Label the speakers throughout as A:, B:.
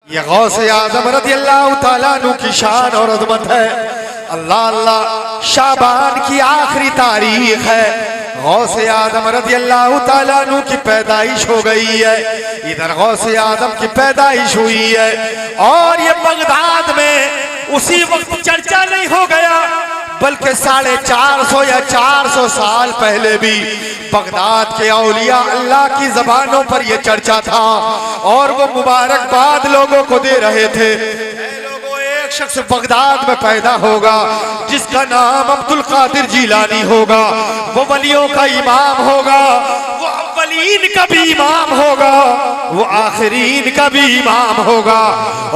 A: ये गौसे आज़म रज़ियल्लाहु ताला अन्हु की शान और अज़मत है। अल्लाह अल्लाह शाबान की आखिरी तारीख है। गौसे आज़म रज़ियल्लाहु ताला अन्हु की पैदाइश हो गई है। इधर गौसे आज़म की पैदाइश हुई है और ये बगदाद में उसी वक्त चर्चा नहीं हो गया, बल्कि 450 या 400 साल पहले भी बगदाद के औलिया अल्लाह की जबानों पर यह चर्चा था और वो मुबारकबाद लोगों को दे रहे थे। लोगों, एक शख्स बगदाद में पैदा होगा जिसका नाम अब्दुल कादिर जीलानी होगा। वो वलियों का इमाम होगा, वो अव्वलीन का भी इमाम होगा, वो आखिरीन का भी इमाम होगा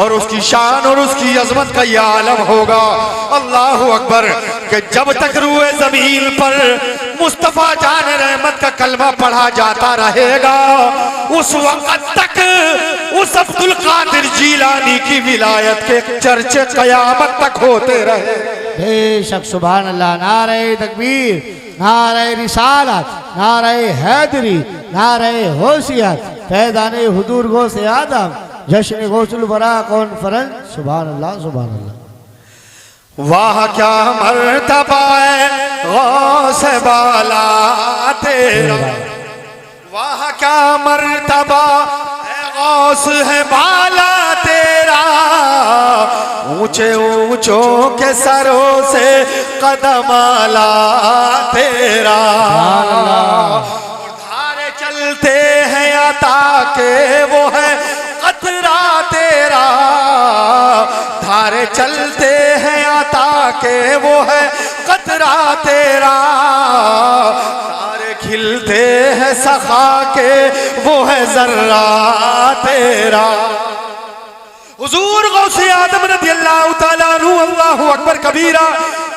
A: और उसकी शान और उसकी अजमत का यह आलम होगा। अल्लाह अकबर कि जब तक रूए जमीन पर मुस्तफा जान रहमत का कलमा पढ़ा जाता रहेगा, उस वक्त तक उस अब्दुल कादिर जीलानी की विलायत के चर्चे कयामत तक होते रहे।
B: बेशक सुभान अल्लाह। नारे तकबीर, नारे रिसालत, नारे हैदरी, नारे होशियत, फैज़ाने हुजूर गौसे आदम, जश्न गौसुल बरा कॉन्फ्रेंस। सुभान अल्लाह, सुभान अल्लाह।
A: वाह क्या मर्तबा है गौसे बाला तेरा, वाह क्या मर्तबा है गौस है बाला तेरा, ऊंचे ऊंचों के सरों से कदम आला तेरा। धारे चलते हैं अता के वो है कतरा तेरा, धारे चलते हैं अता के वो है कतरा तेरा, तारे खिलते हैं सखा के वो है जर्रा तेरा। हुजूर गौसे आदम रज़ियल्लाहु ताला अन्हु, अल्लाहु अकबर कबीरा,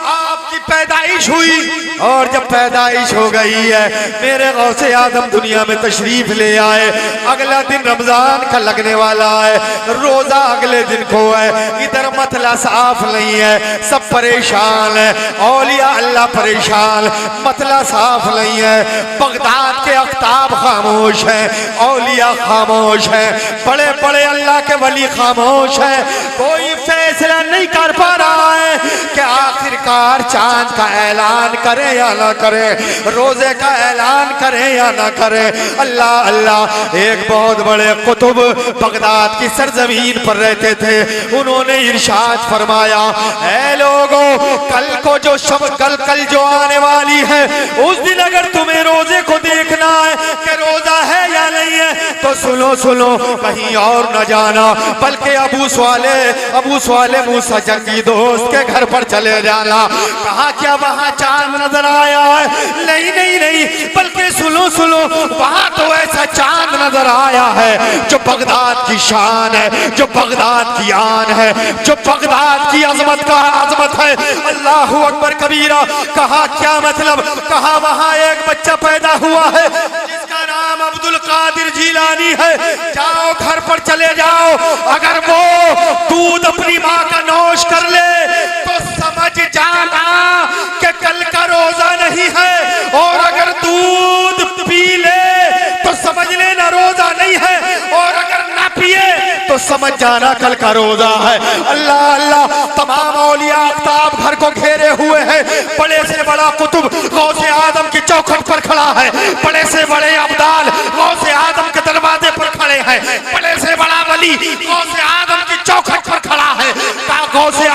A: आपकी पैदाइश हुई और जब पैदाइश हो गई है मेरे गौसे आदम दुनिया में तशरीफ ले आए। अगला दिन रमजान का लगने वाला है, रोजा अगले दिन को है। इधर मतला साफ नहीं है, सब परेशान है, औलिया अल्लाह परेशान, मतला साफ नहीं है। बगदाद के अख्ताब खामोश है, औलिया खामोश है, बड़े बड़े अल्लाह के वली खामोश है। कोई फैसला नहीं कर पा रहा है कि आखिरकार चांद का ऐलान करे या ना करे, रोजे का ऐलान करे या ना करे। अल्लाह अल्लाह। एक बहुत बड़े कुतुब बगदाद की सरजमीन पर रहते थे, उन्होंने इरशाद फरमाया, ऐ लोगों, कल को जो कल जो आने वाली है उस दिन अगर तुम्हें रोजे को देखना है कि रोजा है या नहीं है तो सुनो सुनो, कहीं और न जाना बल्कि अबू स्वाले मूसा जंगी दोस्त के घर पर चले जाना। कहा क्या वहां चांद नजर आया है? नहीं नहीं नहीं, बल्कि सुनो सुनो, वहां तो ऐसा चांद नजर आया है जो बगदाद की शान है, जो बगदाद की आन है, जो बगदाद की अजमत है। अल्लाहु अकबर कबीरा। कहा क्या मतलब? कहा वहां एक बच्चा पैदा हुआ है जिसका नाम अब्दुल कादिर जीलानी है। जाओ घर पर चले जाओ, अगर वो दूध अपनी माँ का नौश कर ले तो समझ जाना कि कल का रोजा नहीं है, और अगर दूध पी ले तो समझ लेना रोजा नहीं है, और अगर ना पिए तो समझ जाना कल का रोजा है। अल्लाह अल्लाह। तमाम औलिया आफ्ताब घर को घेरे हुए हैं। बड़े से बड़ा कुतुब गौसे आदम की चौखट पर खड़ा है, बड़े से बड़े अब्दाल गौसे आदम के दरवाजे पर खड़े हैं, बड़े से बड़ा वली गौसे आदम की चौखट पर खड़ा है। गौसे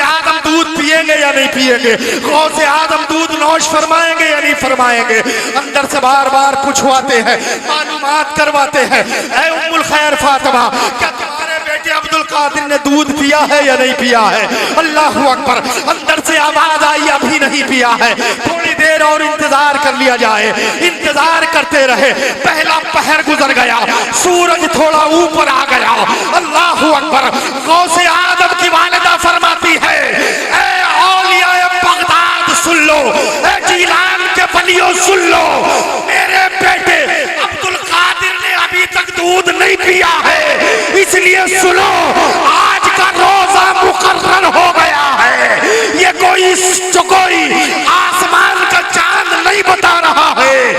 A: आदम दूध पिएंगे या नहीं पिएंगे? गौसे आदम दूध नौश फरमाएंगे या नहीं फरमाएंगे? अंदर से बार बार पूछवाते हैं, मालूमात करवाते हैं, ऐ उम्मुल खैर फातिमा, क्या तुम्हारे बेटे अब्दुल कादिर ने दूध पिया है या नहीं पिया है? अल्लाहु अकबर। अंदर से आवाज आई, अभी नहीं पिया है, थोड़ी देर और इंतजार कर लिया जाए। इंतजार करते रहे, पहला पहर गुजर गया, सूरज थोड़ा ऊपर आ गया। अल्लाहु अकबर। गौसे आदम की वालिदा फरमाती है, ऐ औलिया बगदाद सुन लो, ऐ जीलान के वलियों सुन लो, मेरे बेटे अब्दुल कादिर ने अभी तक दूध नहीं पिया है, इसलिए सुनो, आज का रोजा मुकर्रर हो गया है। ये कोई आसमान का चांद नहीं बता रहा है,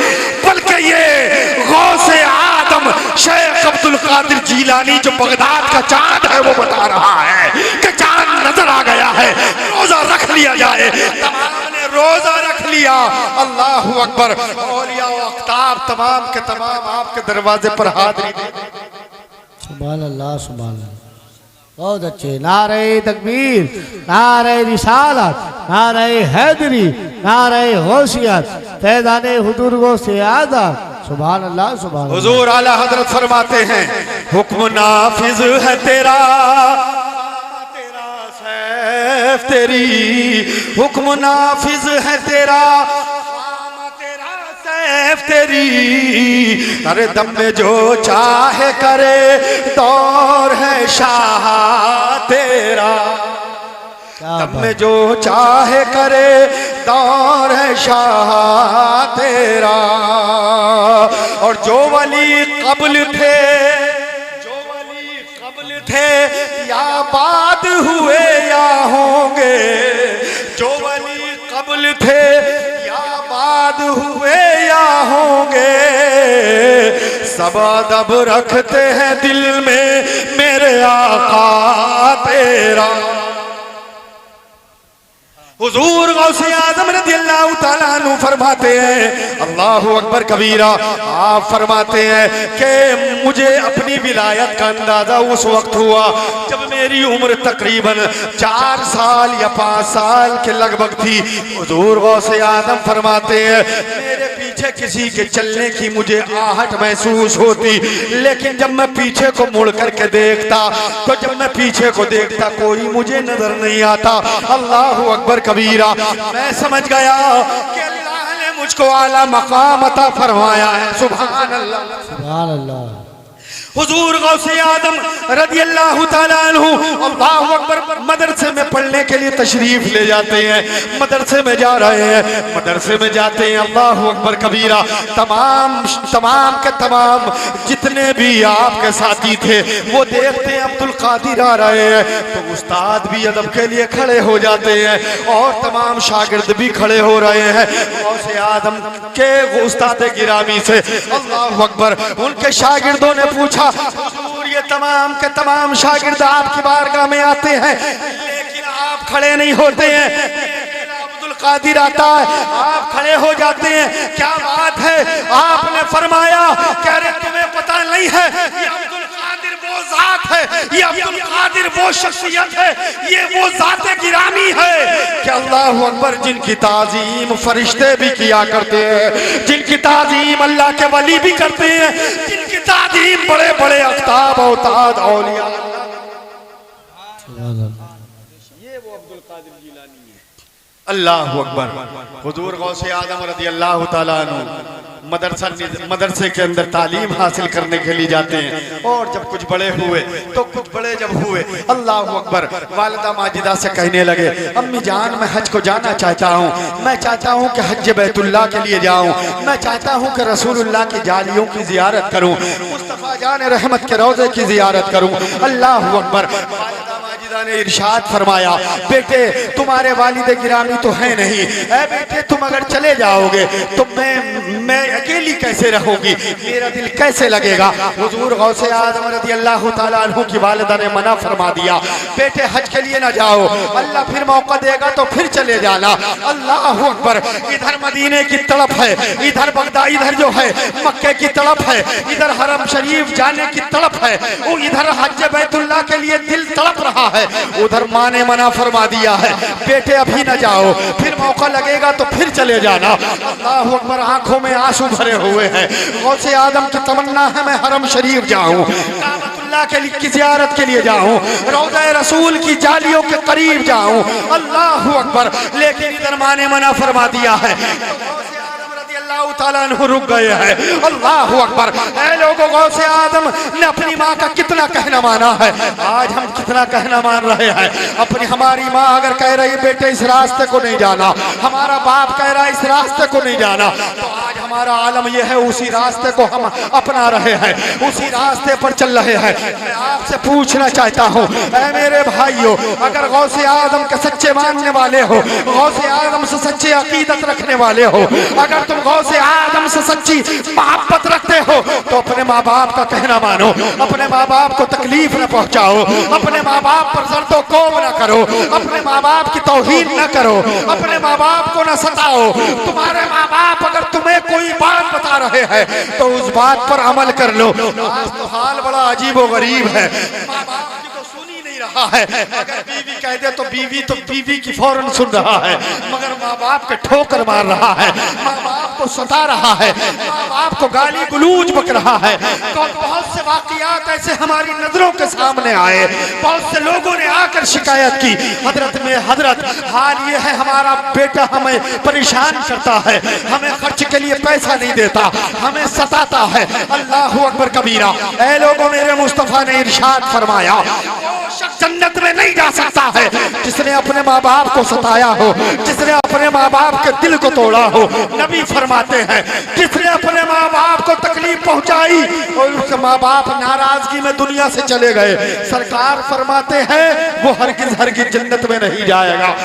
A: बल्कि ये गौसे आदम शेख अब्दुल कादिर जीलानी जिलानी जो बगदाद का चांद है वो बता रहा है कि चांद नजर आ गया है, रोजा रख लिया जाए। तमाम ने रोजा रख लिया। अल्लाह अकबर। औलिया व अख्ताब तमाम के तमाम आपके दरवाजे पर हाजिरी दे।
B: सुभान अल्लाह, सुभान अल्लाह, बहुत अच्छे। नारे तकबीर, नारे रिसालत, नारे हैदरी, नारे गौसियत, फैज़ाने हुजूर गौसे आज़म। सुभान अल्लाह, सुभान अल्लाह।
A: हुजूर आला हजरत फरमाते हैं हुक्म नाफिज है तेरा, तेरा सैफ तेरी, हुक्म नाफिज है तेरा, तेरा सैफ तेरी। अरे दम में जो चाहे करे, दौर है शाह तेरा। दम में जो चाहे करे, दौर है शाह तेरा। और जो वली कब्ल थे, जो वली कब्ल थे, या बाद हुए या होंगे, जो वली कब्ल थे या बाद हुए या होंगे, सब अदब रखते हैं दिल में मेरे आका तेरा। हुजूर गौसे आज़म रज़ियल्लाहु ताला अन्हु फरमाते हैं, अल्लाहु अकबर कबीरा, आप फरमाते हैं कि मुझे अपनी विलायत का अंदाजा उस वक्त हुआ जब मेरी उम्र तकरीबन 4 साल या 5 साल के लगभग थी। हुजूर गौसे आज़म फरमाते हैं मेरे पीछे किसी के चलने की मुझे आहट महसूस होती, लेकिन जब मैं पीछे को मुड़ करके देखता तो जब मैं पीछे को देखता कोई मुझे नजर नहीं आता। अल्लाहु अकबर कबीरा, मैं समझ गया कि अल्लाह ने मुझको आला मकाम अता फरमाया है। सुभान अल्लाह,
B: सुभान अल्लाह।
A: हुजूर गौसे आज़म रज़ियल्लाहु ताला अन्हु अल्लाहु अकबर मदरसे में पढ़ने के लिए तशरीफ ले जाते हैं। मदरसे में जा रहे हैं, मदरसे में जाते हैं, अल्लाहु अकबर कबीरा, तमाम के तमाम जितने भी आपके साथी थे वो देखते हैं अब्दुल कादिर आ रहे हैं तो उस्ताद भी अदब के लिए खड़े हो जाते हैं और तमाम शागिर्द भी खड़े हो रहे हैं। गौसे आज़म के उस्ताद गिरामी से अल्लाहु अकबर उनके शागिर्दों ने पूछा, हुजूर ये तमाम के तमाम शागिर्द आपकी बारगाह में आते हैं लेकिन आप खड़े नहीं होते हैं। अब्दुल कादिर आता है, आप खड़े हो जाते हैं, क्या बात है? आपने फरमाया कह रहे तुम्हें पता नहीं है ये अब्दुल कादिर वो जात है, ये अब्दुल कादिर वो शख्सियत है, ये वो जाते गिरामी है कि अल्लाहु अकबर जिनकी ताजीम फरिश्ते भी किया करते हैं, जिनकी ताजीम अल्लाह के वली भी करते हैं, जिनकी ताजीम बड़े बड़े अफ्ताब औताद औलिया। ये वो अब्दुल कादिर जिलानी है। अल्लाहु अकबर। हुजूर गौसे आज़म रज़ियल्लाहु ताला अन्हु मदरसे के अंदर तालीम हासिल करने के लिए जाते हैं और जब कुछ बड़े हुए तो कुछ बड़े जब हुए अल्लाहु अकबर वालिदा माजिदा से कहने लगे, अम्मी जान मैं हज को जाना चाहता हूँ, मैं चाहता हूँ कि हज बैतुल्लाह के लिए जाऊँ, मैं चाहता हूँ कि रसूलुल्लाह की जालियों की जियारत करूँ, मुस्तफ़ा जान रहमत के रोज़े की जियारत करूँ। अल्लाहु अकबर। ने इरशाद फरमाया, बेटे तुम्हारे वालिद गिरामी तो है नहीं, ऐ बेटे तुम अगर चले जाओगे तो मैं अकेली कैसे रहूंगी, मेरा दिल कैसे लगेगा। हुजूर गौसे आज़म रज़ियल्लाहु ताला अन्हु की वालिदा ने मना फरमा दिया, बेटे हज के लिए ना जाओ, अल्लाह फिर मौका देगा तो फिर चले जाना। अल्लाहु अकबर। इधर मदीने की तड़प है, इधर बगदाद, इधर जो है मक्के की तड़प है, इधर हरम शरीफ जाने की तड़प है, इधर हज बैतुल्लाह के लिए दिल तड़प रहा है, उधर माँ ने मना फरमा दिया है, बेटे अभी न जाओ, फिर मौका लगेगा तो फिर चले जाना। अल्लाहु अकबर। आंखों में आंसू भरे हुए हैं। गौसे आदम की तमन्ना है मैं हरम शरीफ जाऊं, काबतुल्लाह के लिए की जियारत के लिए जाऊं, रोज़ा रसूल की जालियों के करीब जाऊं। अल्लाहु अकबर। लेकिन इधर माँ ने मना फरमा दिया है, अल्लाह ताला अन्हु रुक गए हैं। अल्लाहु अकबर। ऐ लोगों, गौसे आदम ने अपनी माँ का कितना कहना माना है, आज हम कितना कहना मान रहे हैं। अपनी हमारी माँ अगर कह रही बेटे इस रास्ते को नहीं जाना, हमारा बाप कह रहा है इस रास्ते को नहीं जाना, तो आज हमारा आलम यह है, उसी रास्ते को हम अपना रहे हैं, उसी रास्ते पर चल रहे हैं। मैं आपसे पूछना चाहता हूँ, ऐ मेरे भाइयों, अगर गौसे आदम के सच्चे मानने वाले हो, गौसे आदम से सच्ची अकीदत रखने वाले हो, अगर तुम गौसे आदम से सच्ची मोहब्बत रखते हो, तो अपने माँ बाप का कहना मानो, अपने माँ बाप को तकलीफ न पहुंचाओ, अपने माँ बाप पर जर्दो कोम न करो, अपने माँ बाप की तौहीन न करो, अपने माँ बाप को न सताओ। तुम्हारे माँ बाप अगर तुम्हें कोई बात बता रहे हैं तो उस बात पर अमल कर लो। आज तो हाल बड़ा अजीब व गरीब है, माँ बाप की तो सुन ही नहीं रहा है। अगर बीवी कह दे तो बीवी की फौरन सुन रहा है, मगर माँ बाप के ठोकर मार रहा है, माँ बाप को सता रहा है, माँ बाप को गाली गलूज बक रहा है। तो बहुत से वाकयात ऐसे हमारी नजरों के सामने आए, बहुत से लोगों ने आकर शिकायत की, हजरत हाल ये है, हमारा बेटा हमें परेशान करता है, हमें खर्च के लिए पैसा नहीं देता, हमें सताता है। अल्लाह अकबर कबीरा। ऐ लोगों, मेरे मुस्तफा ने इरशाद फरमाया, वो शख्स जन्नत में नहीं जा सकता है जिसने अपने माँ बाप को सताया हो, जिसने अपने माँ बाप के दिल को तोड़ा हो। नबी फरमाते हैं, जिसने अपने माँ बाप को तकलीफ पहुंचाई और उसके माँ बाप नाराजगी में दुनिया से चले गए, सरकार फरमाते हैं वो हरगिज जन्नत में नहीं जाएगा।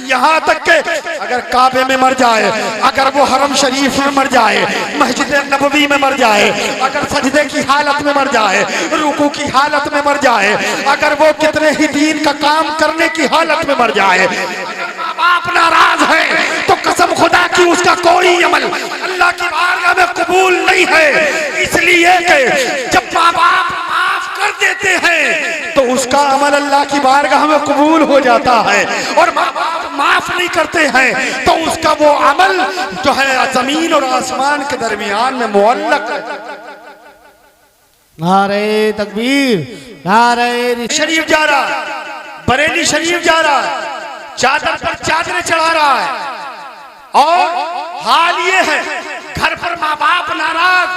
A: यहाँ तक के अगर काबे में मर जाए, अगर वो हरम शरीफ में मर जाए, मस्जिद नबवी में मर जाए, अगर सजदे की हालत में मर जाए, रुकू की हालत में मर जाए, अगर वो कितने ही दीन का काम करने की हालत में मर जाए, अगर माँ बाप नाराज है तो कसम खुदा की उसका कोई अमल अल्लाह की बारगाह में कबूल नहीं है। इसलिए कि जब माँ बाप माफ कर देते हैं तो उसका अमल अल्लाह की बारगाह में कबूल हो जाता है, और माँ बाप माफ नहीं करते हैं तो उसका वो अमल जो है जमीन और आसमान के दरमियान में मुअल्लक है।
B: नारे तकबीर, नारे
A: शरीफ जा रहा है, बरेली शरीफ जा रहा है, चादर पर चादरें चढ़ा रहा है, और हाल ये है घर पर माँ बाप नाराज,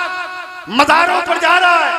A: मज़ारों पर जा रहा है,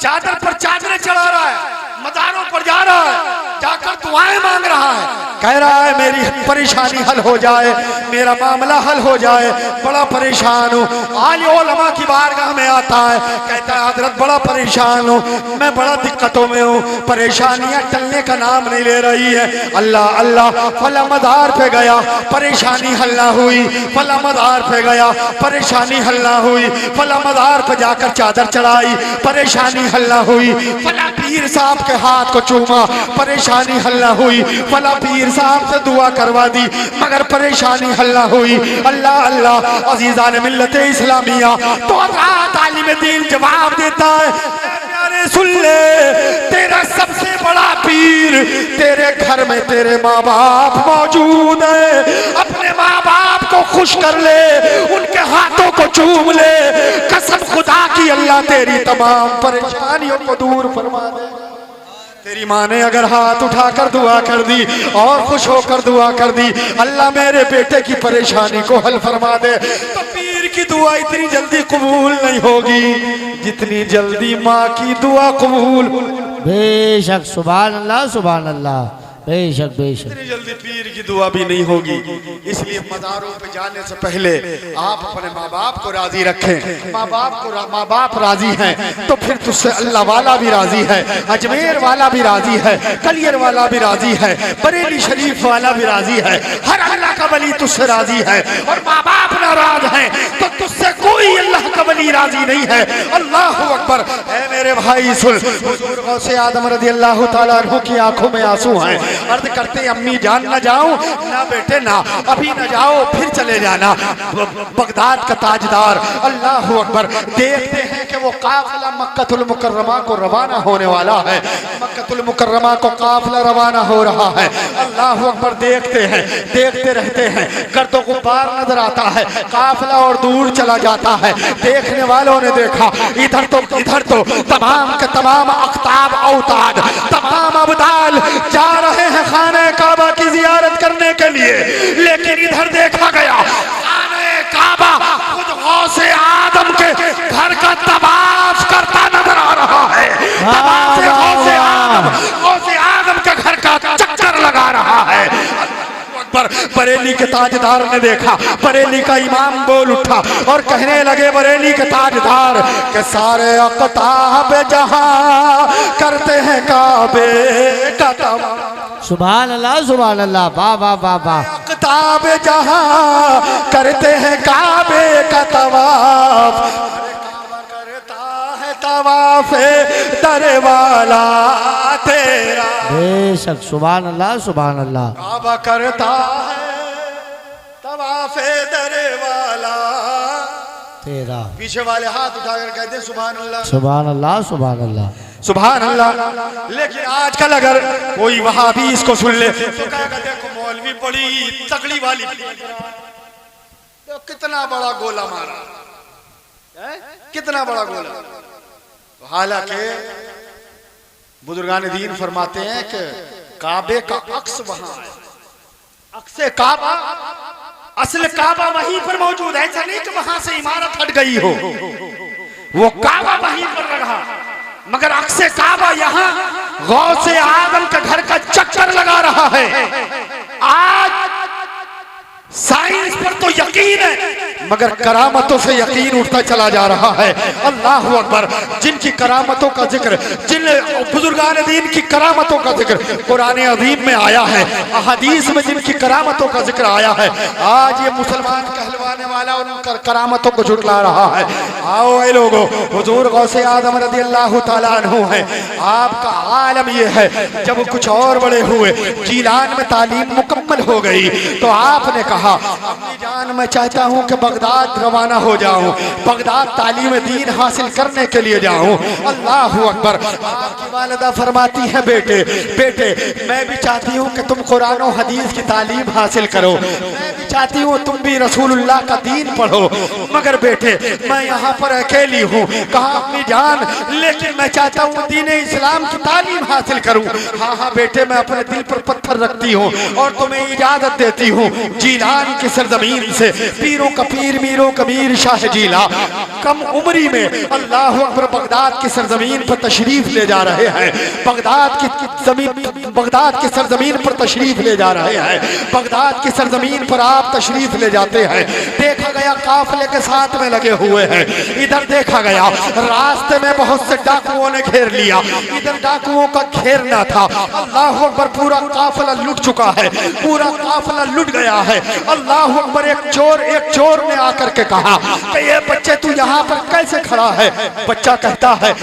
A: चादर पर चादरें चढ़ा रहा है, मज़ारों पर जा रहा है, जाकर दुआएं मांग रहा है, कह रहा है मेरी परेशानी हल हो जाए, मेरा मामला हल हो जाए, बड़ा परेशान हूँ। आले उलमा की बारगाह में आता है, कहता है हजरत बड़ा परेशान हूँ, मैं बड़ा दिक्कतों में हूँ, परेशानियाँ टलने का नाम नहीं ले रही है। अल्लाह अल्लाह, फला मज़ार पे गया, परेशानी हल ना हुई, फला मज़ार पे गया, परेशानी हल ना हुई, फला मज़ार पे जाकर चादर चढ़ाई, परेशानी हल ना हुई, फला पीर साहब के हाथ को चूमा, परेशानी हल ना हुई, फला पीर साहब से दुआ करवा दी, मगर परेशानी हल ना हुई। अल्लाह अल्लाह, अजीज़ान मिल्लत इस्लामिया, तो तालिम दीन जवाब देता है, अरे सुन ले, तेरा सबसे बड़ा पीर तेरे घर में तेरे माँ बाप मौजूद है, अपने माँ बाप को खुश कर ले, उनके हाथों को चूम ले, कसम खुदा की अल्लाह तेरी तमाम परेशानियों को दूर फरमा दे। तेरी माँ ने अगर हाथ उठाकर दुआ कर दी और खुश होकर दुआ कर दी, अल्लाह मेरे बेटे की परेशानी को हल फरमा दे, तो पीर की दुआ इतनी जल्दी कबूल नहीं होगी जितनी जल्दी माँ की दुआ कबूल।
B: बेशक, सुभान अल्लाह, सुभान अल्लाह, बेशक बेशक।
A: इतनी जल्दी पीर की दुआ भी नहीं होगी। इसलिए मज़ारों पे जाने से पहले आप अपने माँ बाप को राजी रखें। माँ बाप राजी हैं तो फिर तुझसे अल्लाह वाला भी राजी है, अजमेर वाला भी राजी है, कलियर वाला भी राजी है, बरेली शरीफ वाला भी राजी है, हर अल्लाह का वली तुझसे राजी है। और माँ बाप नाराज हैं तो तुझसे कोई अल्लाह का वली राजी नहीं है। अल्लाह अकबर। ऐ मेरे भाई सुन, हुजूर गौसे आदम रज़ी अल्लाह तआला अन्हु की आंखों में आंसू हैं, अर्ज करते अम्मी जान न जाओ, ना बेटे ना, अभी न जाओ, फिर चले जाना। बगदाद का ताजदार, अल्लाह अकबर। देखते हैं कि वो काफिला मक्कतुल मुकर्रमा को रवाना होने वाला है, मक्कतुल मुकर्रमा को काफिला रवाना हो रहा है। अल्लाह अकबर। देखते हैं, देखते रहते हैं, गर्दो गुब्बार नजर आता है, काफिला और दूर चला जाता है। देखने वालों ने देखा इधर तो तमाम के तमाम अख्ताब औताद, तमाम अब्दाल जा रहे हैं खाने काबा की जियारत करने के लिए, लेकिन इधर देखा गया खाने काबा खुद गौसे आदम के घर का तवाफ करता नजर आ रहा है। गौसे आदम के घर का चक्कर लगा रहा है। अकबर, बरेली के ताजदार ने देखा, बरेली का इमाम बोल उठा और कहने लगे बरेली के ताजदार के सारे अक़ताब जहां करते हैं काबे का तवाफ।
B: सुभान अल्लाह, सुभान अल्लाह, वाह वाह वाह वाह।
A: अक़ताब जहां करते हैं काबे का तवाफ, करता है तवाफ दर वाला तेरा।
B: बेशक, सुभान अल्लाह, सुभान अल्लाह।
A: काबा करता है तवाफ दर वाला
B: तेरा।
A: पीछे वाले हाथ उठाकर कहते हैं सुभान अल्लाह,
B: सुभान अल्लाह, सुभान अल्लाह,
A: सुभान अल्लाह। लेकिन आजकल अगर कोई वहाबी इसको सुन ले तो कहेगा देखो मौलवी बड़ी तगड़ी वाली, तो कितना बड़ा गोला मारा है? कितना बड़ा गोला। तो हालांकि बुजुर्गान दीन फरमाते हैं कि काबे का अक्स वहां है, अक्से काबा, असल काबा वहीं पर मौजूद है। ऐसा नहीं कि वहां से इमारत हट गई हो, वो काबा वहीं पर रहा, मगर अक्से काबा यहाँ गौसे आदम के घर का चक्कर लगा रहा है। आज साइंस पर तो यकीन है, मगर करामतों से यकीन उठता चला जा रहा है। अल्लाह अकबर। जिनकी करामतों का जिक्र, जिन बुजुर्गान दीन की करामतों का जिक्र कुरान अज़ीम में आया है, अहदीस में जिनकी करामतों का जिक्र आया है, आज ये मुसलमान कहलवाने वाला उन करामतों को झुटला रहा है। आओ ए लोगों, हुजूर गौसे आदम रज़ियल्लाहु ताला अन्हु है, आपका आलम ये है जब कुछ और बड़े हुए, जीलान में तालीम मुकम्मल हो गई तो आपने कहा अपनी जान मैं चाहता हूं कि बगदाद रवाना हो जाऊं, बगदाद तालीम दीन हासिल करने के लिए जाऊं। अल्लाह अकबर। आपकी वालिदा फरमाती है बेटे बेटे मैं भी चाहती हूं कि तुम कुरान और हदीस की तालीम हासिल करो, मैं भी चाहती हूं तुम भी रसूलुल्लाह का दीन पढ़ो, मगर बेटे मैं यहाँ पर अकेली हूँ। कहा अपनी जान, लेकिन मैं चाहता हूँ दीन इस्लाम की तालीम हासिल करूँ। हाँ हाँ बेटे मैं अपने दिल पर पत्थर रखती हूँ और तुम्हें इजाजत देती हूँ। जीलान की सरजमीन से पीरों का पीर मीरों का मीर शाह जीला कम उम्री में अल्लाह अकबर बगदाद की सरजमीन पर तशरीफ ले जा रहे हैं, बगदाद की जमीन, बगदाद की सरजमीन पर तशरीफ ले जा रहे हैं, बगदाद की सरजमीन पर आप तशरीफ ले जाते हैं। देखा गया काफिले के साथ में लगे हुए हैं, इधर देखा गया रास्ते में बहुत से डाकुओं ने घेर लिया, इधर डाकुओं का घेरना था। अल्लाह अकबर। पूरा काफिला लुट चुका है, पूरा काफिला लुट गया है। अल्लाह अकबर। एक चोर ने आकर के कहा कि ये बच्चे तू यहाँ पर कैसे खड़ा है? बच्चा कहता है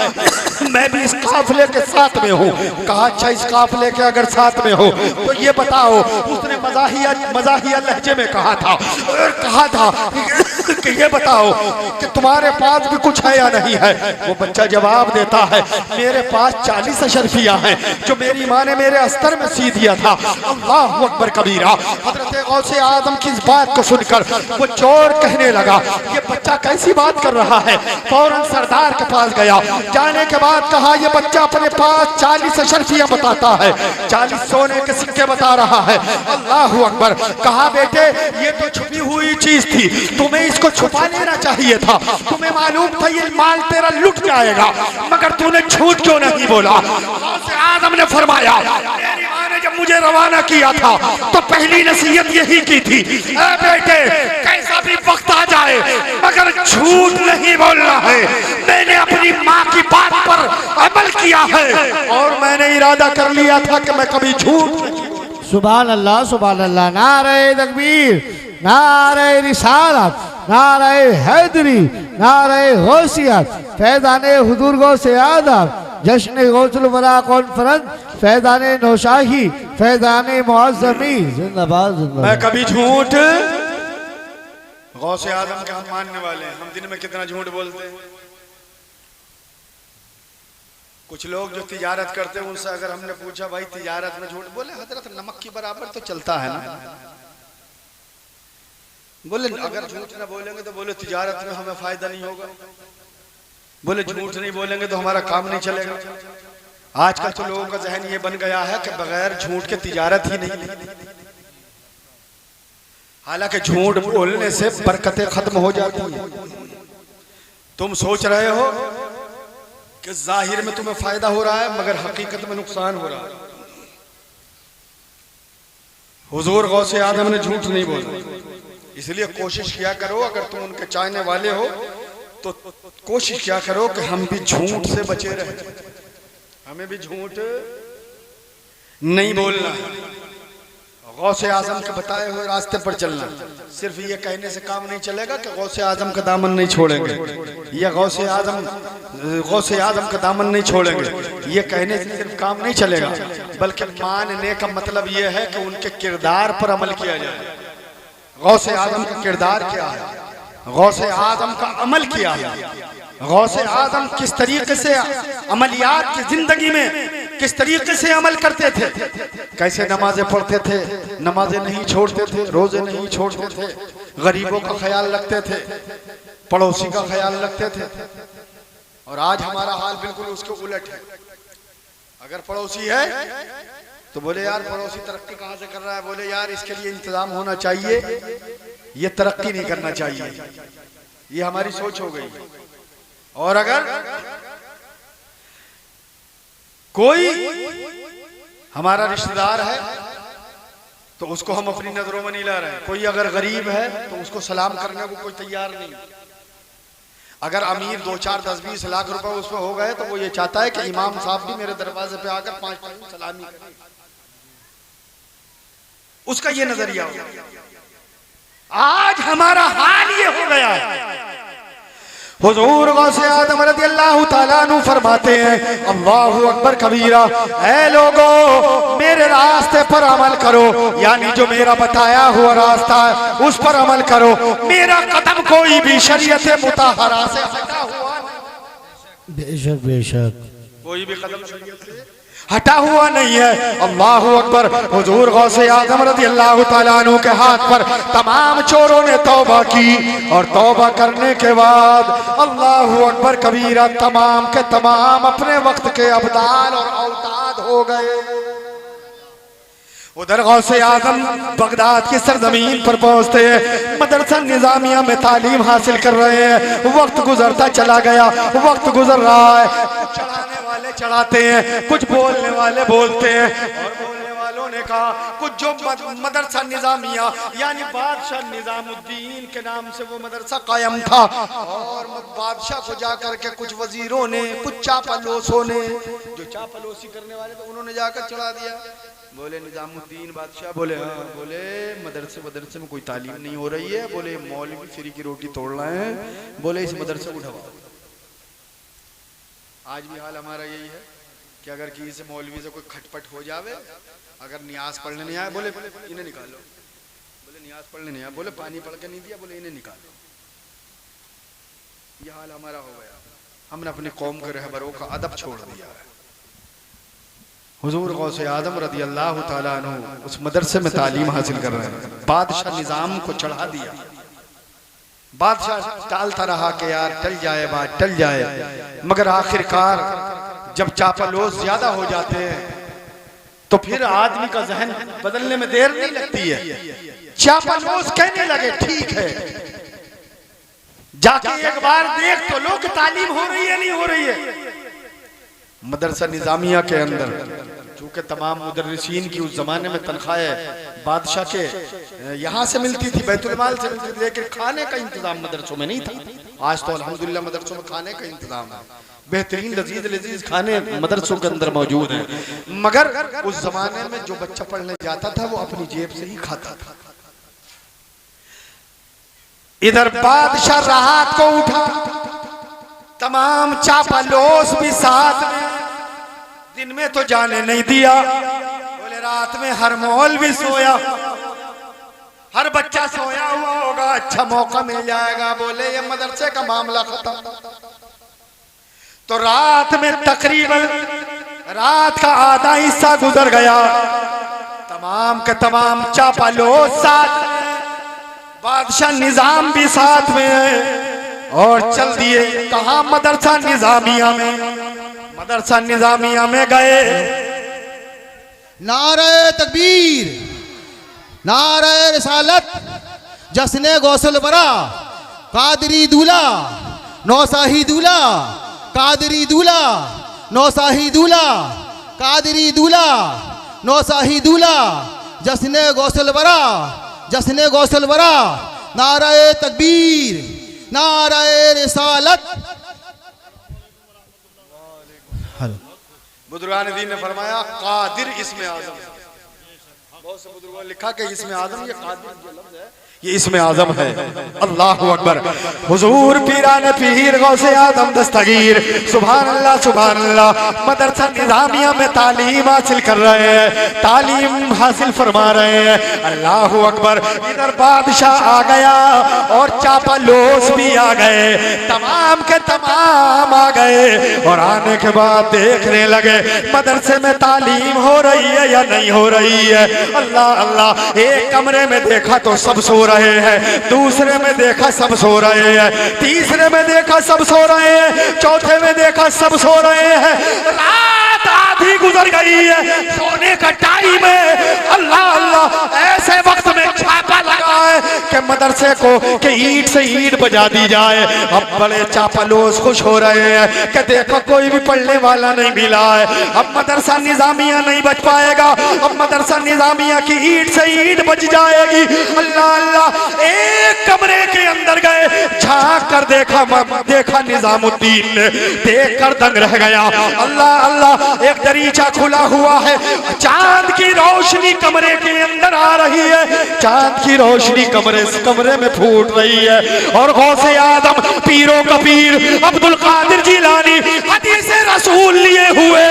A: मैं भी इस काफिले के साथ में हूँ। कहा अच्छा इस काफिले के अगर साथ में हो तो ये बताओ। उसने मजाहिया लहजे में कहा था और कहा था कि ये बताओ कि तुम्हारे पास भी कुछ है या नहीं है? वो बच्चा जवाब देता है मेरे पास 40 अशरफिया हैं जो मेरी माँ ने मेरे अस्तर में सी दिया था। अल्लाह अकबर कबीरा। हजरत गौसे आदम की इस बात को सुनकर वो चोर कहने लगा ये बच्चा कैसी बात कर रहा है। फौरन सरदार के पास गया, जाने के बाद कहा ये बच्चा अपने पास 40 अशरफिया बताता है, 40 सोने के सिक्के बता रहा है। अल्लाह अकबर। कहा बेटे ये तो छुपी हुई चीज थी, तुम्हें इसको छुपा लेना चाहिए था, तुम्हें मालूम था ये माल तेरा लुट जाएगा, मगर तूने झूठ क्यों नहीं बोला? गौसे आदम ने फरमाया मेरी माँ ने जब मुझे रवाना किया था तो पहली नसीहत यही की थी ए बेटे कैसा भी वक्त आ जाए मगर झूठ नहीं बोलना है। मैंने अपनी माँ की बात पर अमल किया है और मैंने इरादा कर लिया था कि मैं कभी झूठ।
B: सुभान अल्लाह, सुभान अल्लाह। नारे तकबीर, नारे रिसालत, नारे हैदरी, नारे गौसियत, फैज़ाने हुजूर गौसे आदम, जश्न गौसुल वरा कॉन्फ्रेंस, फैज़ाने नौशाही, फैज़ाने मुअज़्ज़मी, जिंदाबाद जिंदाबाद।
A: मैं कभी झूठ, गौसे आदम के हम मानने वाले हैं। हम दिन में कितना झूठ बोलते हैं। कुछ लोग जो तिजारत करते हैं उनसे अगर हमने पूछा भाई तिजारत में झूठ, बोले हजरत नमक की बराबर तो चलता है ना। बोले अगर झूठ ना बोलेंगे तो बोले तिजारत में हमें फायदा नहीं होगा, बोले झूठ नहीं बोलेंगे तो हमारा काम नहीं चलेगा। आजकल तो लोगों का जहन ये बन गया है कि बगैर झूठ के तिजारत ही नहीं। हालांकि झूठ बोलने से बरकतें खत्म हो जाती हैं। तुम सोच रहे हो कि जाहिर में तुम्हें फायदा हो रहा है मगर हकीकत में नुकसान हो रहा है। हुजूर गौसे आदम ने झूठ नहीं बोला, इसलिए कोशिश किया करो, अगर तुम उनके चाहने वाले हो तो कोशिश किया करो कि हम भी झूठ से बचे रहे, हमें भी झूठ नहीं बोलना है, गौसे आजम के बताए हुए रास्ते पर चलना। सिर्फ ये कहने से काम नहीं चलेगा कि गौसे आजम का दामन नहीं छोड़ेंगे, या गौसे आजम का दामन नहीं छोड़ेंगे, ये कहने से सिर्फ काम नहीं चलेगा, बल्कि मानने का मतलब ये है कि उनके किरदार पर अमल किया जाए। गौसे आजम का किरदार क्या है, गौसे आजम का अमल क्या है, गौसे आजम किस तरीके से अमलियात की जिंदगी में किस तरीके से अमल करते थे, कैसे नमाजें पढ़ते थे, नमाजें नहीं छोड़ते थे, रोजे नहीं छोड़ते थे, गरीबों का ख्याल रखते थे, पड़ोसी का ख्याल रखते थे। और आज हमारा हाल बिल्कुल उसके उलट है। अगर पड़ोसी है तो बोले यार पड़ोसी तरक्की कहाँ से कर रहा है, बोले यार इसके लिए इंतजाम होना चाहिए, ये तरक्की नहीं करना चाहिए, ये हमारी सोच हो गई। और अगर कोई हमारा रिश्तेदार है तो उसको हम अपनी नजरों में नहीं ला रहे हैं, कोई अगर गरीब है तो उसको सलाम करने को कोई तैयार नहीं। अगर अमीर 2, 4, 10, 20 लाख रुपए उसमें हो गए तो वो ये चाहता है कि इमाम साहब भी मेरे दरवाजे पे आकर 5 टाइम सलामी करें, उसका ये नजरिया हो गया। आज हमारा हाल ये हो गया है। हुजूर गौसे आदम रज़ियल्लाहु ताला अन्हु फरमाते हैं, अल्लाहु अकबर कबीरा, ऐ लोगों मेरे रास्ते पर अमल करो, यानी जो मेरा बताया हुआ रास्ता है उस पर अमल करो, मेरा कदम कोई भी शरीयत मुताहरा से हटा हुआ नहीं,
B: बेशक बेशक
A: कोई भी कदम शरीयत से हटा हुआ नहीं है। अल्लाहु अकबर। हुजूर गौसे आदम रज़ियल्लाहु ताला अन्हु के हाथ पर तमाम चोरों ने तौबा की और तौबा करने के बाद अल्लाहु अकबर कबीरा तमाम के तमाम अपने वक्त के अब्दाल और औताद हो गए। उधर गौसे आजम बगदाद की सरजमीन पर पहुंचते हैं, मदरसा निजामिया में तालीम हासिल कर रहे हैं। वक्त गुजरता चला गया, वक्त गुजर रहा है, कुछ चढ़ाने वाले चढ़ाते हैं, कुछ बोलने वाले बोलते हैं। और बोलने वालों ने कहा कुछ जो मदरसा निजामिया यानी बादशाह निजामुद्दीन के नाम से वो मदरसा कायम था, और बादशाह को जाकर के कुछ वजीरों ने, कुछ चापलूसों ने, जो चापलूसी करने वाले थे उन्होंने जाकर चढ़ा दिया। बोले निजामुद्दीन बादशाह, बोले हाँ, बोले मदरसे में कोई तालीम नहीं हो रही है, बोले मौलवी फ्री की रोटी तोड़ रहे हैं, बोले इस मदरसे को ढवाओ। आज भी हाल हमारा यही है कि अगर किसी से मौलवी से कोई खटपट हो जावे, अगर नियाज पढ़ने नहीं आए, बोले इन्हें निकालो, बोले नियाज पढ़ने नहीं आए, बोले पानी पढ़ के नहीं दिया, बोले इन्हें निकालो। यह हाल हमारा हो गया। हमने अपनी कौम के रहबरों का अदब छोड़ दिया है। हुजूर गौसे आदम रज़ियल्लाहु ताला अन्हु उस मदरसे में तालीम हासिल कर रहे हैं। बादशाह निजाम को चढ़ा दिया, बादशाह टालता रहा कि यार टल जाए, बात टल जाए, मगर आखिरकार जब चापलूस ज्यादा हो जाते हैं तो फिर आदमी का जहन बदलने में देर नहीं लगती है। चापलूस कहने लगे ठीक है, जाके एक बार देख तो लो कि तालीम हो रही है नहीं हो रही है। मदरसा निजामिया के अंदर चूंकि तमाम मुदर्रिसीन की उस जमाने में तनख्वाहें बादशाह के यहाँ से मिलती थी, बैतुल माल से मिलती थी, लेकिन खाने का इंतजाम मदरसों में नहीं था। आज तो अल्हम्दुलिल्लाह मदरसों में खाने का इंतजाम है, बेहतरीन लजीज खाने मदरसों के अंदर मौजूद हैं। मगर उस जमाने में जो बच्चा पढ़ने जाता था वो अपनी जेब से ही खाता था। इधर बादशाह राहत को उठा, तमाम चापलूस भी साथ में, दिन में तो जाने नहीं दिया, बोले रात में हर मौल भी सोया, हर बच्चा सोया हुआ होगा, अच्छा मौका मिल जाएगा, बोले ये मदरसे का मामला खत्म। तो रात में तकरीबन रात का आधा हिस्सा गुजर गया, तमाम के तमाम चापलूस साथ में, बादशाह निजाम भी साथ में है, और चल दिए कहा मदरसा निजामिया में। मदरसा निजामिया में गए,
B: नारे तकबीर, नारे रिसालत, जश्ने गौसल बरा, कादरी दूल्हा, नौसाही दूल्हा, कादरी दूल्हा, नौसाही दूल्हा, कादरी दूल्हा, नौसाही दूल्हा,
C: जश्न गौसल बरा, जश्न गौसल बरा, नाराए तकबीर, नाराए रिसालत।
A: बुजुर्गान दीन ने फरमाया कादिर इसमें आजम। बहुत से बुजुर्गों ने लिखा कि इसमें आजम ये कादिर जो लफ्ज़ है ये इसमें आजम है। अल्लाह अकबर। हुजूर पीरान पीर गौसे आदम दस्तगीर सुभान अल्लाह सुभान अल्लाह मदरसा निजामिया में तालीम हासिल कर रहे हैं, तालीम हासिल फरमा रहे हैं। अल्लाह अकबर। इधर बादशाह आ गया और चापालोस भी आ गए, तमाम के तमाम आ गए और आने के बाद देखने लगे मदरसे में तालीम हो रही है या नहीं हो रही है। अल्लाह अल्लाह। एक कमरे में देखा तो सब सो रहे हैं, दूसरे में देखा सब सो रहे हैं, तीसरे में देखा सब सो रहे हैं, चौथे में देखा सब सो रहे हैं। रात आधी गुजर गई है, सोने का टाइम है। अल्लाह अल्लाह। ऐसे वक्त में छापा लगा है कि मदरसे को कि ईंट से ईंट बजा दी जाए। अब बड़े चापलोस खुश हो रहे हैं कि देखो कोई भी पढ़ने वाला नहीं मिला है, अब मदरसा निजामिया नहीं बच पाएगा, अब मदरसा निजामिया की ईंट से ईंट बच जाएगी। अल्लाह अल्लाह। एक कमरे के अंदर गए, झांक कर देखा निजामुद्दीन ने, देख कर दंग रह गया। अल्लाह अल्लाह। एक दरीचा खुला हुआ है, चांद की रोशनी कमरे के अंदर आ रही है, चांद की रोशनी कमरे में फूट रही है और गौसे आदम पीरों का पीर अब्दुल कादिर जिलानी हदीस रसूल लिए हुए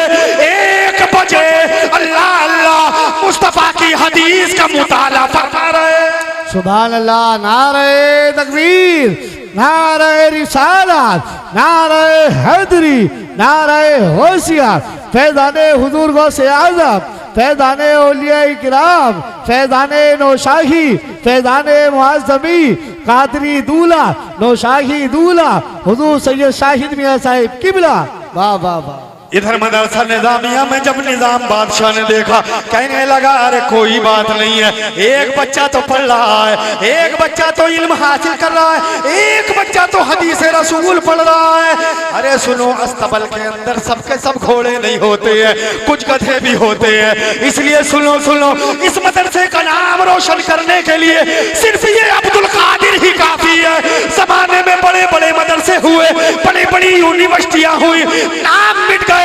A: 1 बजे अल्लाह अल्लाह मुस्तफा की हदीस का मुताला फरमा रहे।
B: सुभान अल्लाह। नारे तकबीर, नारे रिसालत, नारे हैदरी, नारे होशियार, फैज़ाने हुजूर गौसे आज़म, फैज़ाने औलिया किराम, फैज़ाने नौशाही, फैज़ाने मुआज़्ज़मी, कादरी दूल्हा, नौशाही दूल्हा, हुजूर सैयद शाहिद मियां साहिब किबला। वाह वाह वाह।
A: इधर मदरसा निजामिया में जब निजाम बादशाह ने देखा, कहने लगा अरे कोई बात नहीं है, एक बच्चा तो पढ़ रहा है, एक बच्चा तो इल्म हासिल कर रहा है, एक बच्चा तो हदीस रसूल पढ़ रहा है। अरे सुनो, अस्तबल के अंदर सबके सब घोड़े नहीं होते हैं, कुछ गधे भी होते हैं, इसलिए सुनो सुनो, इस मदरसे का नाम रोशन करने के लिए सिर्फ ये अब्दुल कादिर ही काफी है। जमाने में बड़े बड़े मदरसे हुए, बड़ी बड़ी यूनिवर्सिटियां हुई, नाम मिट गए,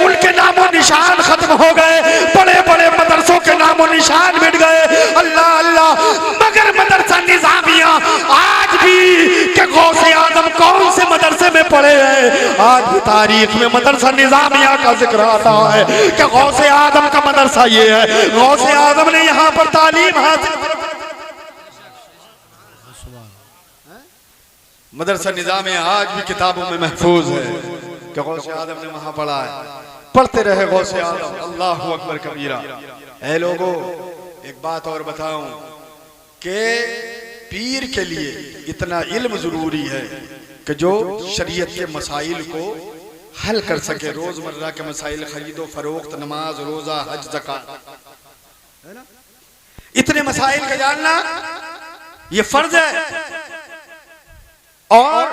A: उनके नामो निशान खत्म हो गए, बड़े बड़े मदरसों के नामो निशान मिट गए। अल्लाह अल्लाह। मगर मदरसा निजामिया आज भी के गौसे आजम कौन से मदरसे में पढ़े हैं, आज भी तारीख में मदरसा निजामिया का जिक्र आता है कि गौसे आजम का मदरसा ये है, गौसे आजम ने यहाँ पर तालीम हासिल। मदरसा निजामिया आज भी किताबों में महफूज है कि गौसे आदम ने वहां पढ़ा है। पढ़ते रहे गौसे आदम। अल्लाह अकबर कबीरा। ऐ लोगों, एक बात और बताऊं कि पीर के लिए इतना इल्म जरूरी है कि जो शरीयत के मसाइल को हल कर सके, रोजमर्रा के मसाइल, खरीदो फरोख्त, नमाज, रोजा, हज, ज़कात, है ना, इतने मसाइल का जानना ये फर्ज है। और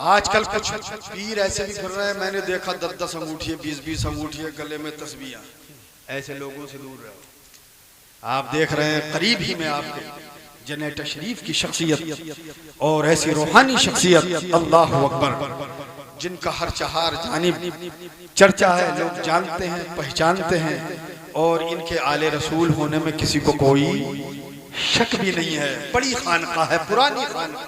A: आजकल कुछ पीर ऐसे भी फिर रहे हैं, मैंने देखा 10-10 अंगूठियां, 20-20 अंगूठियां, गले में तस्बीहां। ऐसे लोगों से दूर रहो। आप देख रहे हैं करीब ही में आपके जने तशरीफ की शख्सियत और ऐसी रूहानी शख्सियत, अल्लाह अकबर, जिनका हर चहार जानिब चर्चा है, लोग जानते हैं, पहचानते हैं और इनके आले रसूल होने में किसी को कोई शक भी नहीं है। बड़ी खानका है, पुरानी खानका।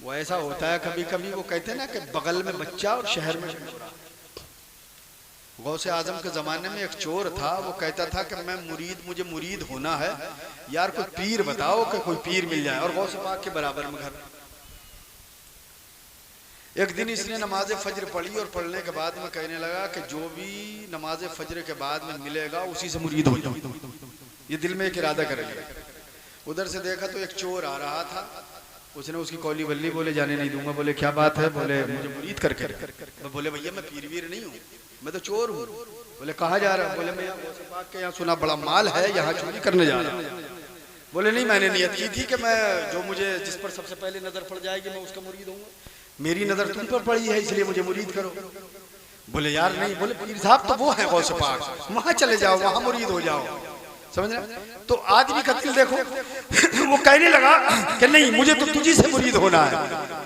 A: वो ऐसा होता है कभी कभी, वो कहते हैं ना कि बगल में बच्चा और शहर में शोहरा। गौसे आजम के जमाने में एक चोर था, वो कहता था कि मुझे मुरीद होना है, यार कोई पीर बताओ कि कोई पीर मिल जाए, और गौसे पाक के बराबर में घर। एक दिन इसने नमाज फजर पढ़ी और पढ़ने के बाद में कहने लगा कि जो भी नमाज फजर के बाद में मिलेगा उसी से मुरीद हो जाऊं। ये दिल में एक इरादा करेगा। उधर से देखा तो एक चोर आ रहा था, उसने उसकी कौली बल्ली, बोले जाने नहीं दूंगा। बोले क्या बात है? बोले मुझे मुरीद करके। बोले भैया मैं पीर वीर नहीं हूँ, मैं तो चोर हूँ। बोले कहाँ जा रहा है? बोले मैं गौसे पाक के यहाँ सुना बड़ा माल है, यहाँ चोरी करने जा रहा हूँ। बोले नहीं, मैंने नियत की थी कि मैं जो मुझे जिस पर सबसे पहले नजर पड़ जाएगी मैं उसका मुरीद हूँ। मेरी नजर तुम पर पड़ी है इसलिए मुझे मुरीद करो। बोले यार नहीं, बोले पीर साहब तो वो है गौसे पाक, वहां चले जाओ, वहां मुरीद हो जाओ, समझ रहे? तो आदमी का दिल देखो वो कहने लगा कि नहीं मुझे तो तुझी से मुरीद होना है।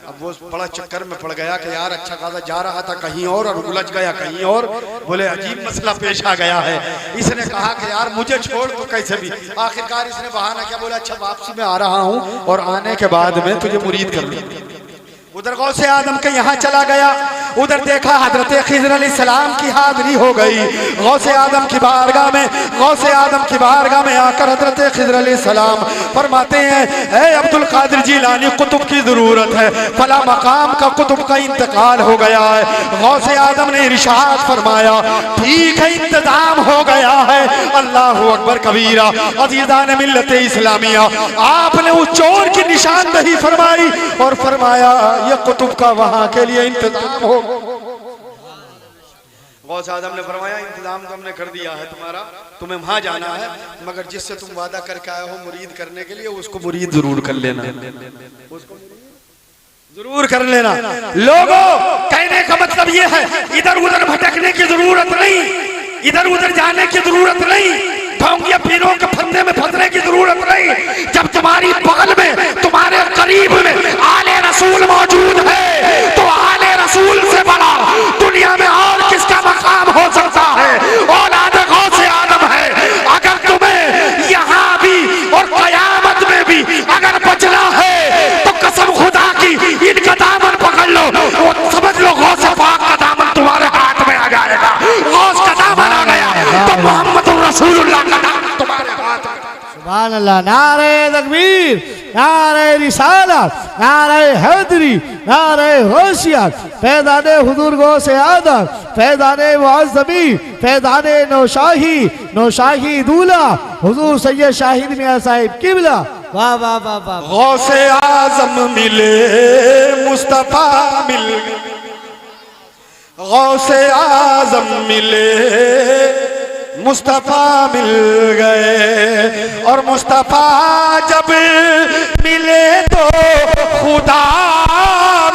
A: अब वो बड़ा चक्कर में पड़ गया कि यार अच्छा खासा जा रहा था कहीं और उलझ गया कहीं और। बोले अजीब मसला पेश आ गया है। इसने कहा कि यार मुझे छोड़ तो कैसे भी। आखिरकार इसने बहाना क्या बोला, अच्छा वापसी में आ रहा हूँ और आने के बाद में तुझे मुरीद कर लूँ। उधर गौसे आदम के यहाँ चला गया, उधर देखा हजरत खिज़र अलैहिस्सलाम की हाजिरी हो गई गौसे आदम की बारगाह में। गौसे आदम की बारगाह में आकर हजरत खिज़र अलैहिस्सलाम फरमाते हैं, ऐ अब्दुल कादिर जिलानी, कुतुब की जरूरत है, फला मकाम का कुतुब का इंतकाल हो गया है। गौसे आदम ने इरशाद फरमाया, ठीक है इंतजाम हो गया है। अल्लाह अकबर कबीरा। अज़ीज़ान मिल्लत इस्लामिया, आपने उस चोर की निशानदही फरमाई और फरमाया ये कुतुब का वहां के लिए इंतजाम हो। गौस आदम ने फरमाया इंतजाम तो हमने कर दिया है तुम्हारा, तुम्हें वहां जाना है, मगर जिससे तुम वादा करके आए हो मुरीद करने के लिए उसको मुरीद जरूर कर लेना, उसको जरूर कर लेना। लोगों, कहने का मतलब ये है इधर उधर भटकने की जरूरत नहीं, इधर उधर जाने की जरूरत नहीं, ढोंगिया पीरों के फंदे में फंसने की जरूरत नहीं। जब तुम्हारी बगल में तुम्हारे करीब में आले रसूल मौजूद है तो आले रसूल से बड़ा दुनिया में और किसका मकाम हो सकता है? औलाद गौसे आदम है। अगर तुम्हें यहाँ भी और कयामत में भी अगर बचना है तो कसम खुदा की इनका दामन पकड़ लो, वो समझ लो गौसे पाक का दामन तुम्हारे हाथ में आ जाएगा। गौस का दामन आ गया तो मोहम्मद रसूलुल्लाह का दामन तुम्हारे हाथ में।
B: सुभान अल्लाह। नारे तकबीर, नारे रिसालत, नारे हैदरी, नारे होशियात, फैज़ाने हुजूर गौसे आदम, फैज़ाने मुअज़्ज़मी, फैज़ाने नौशाही, नौशाही दूल्हा हुजूर सैयद शाहिद मियां साहिब किबला। वाह वाह वाह वाह।
A: गौसे आज़म मिले, मुस्तफा मिल, गौसे आज़म मिले, मुस्तफा मिल गए और मुस्तफा जब मिले तो खुदा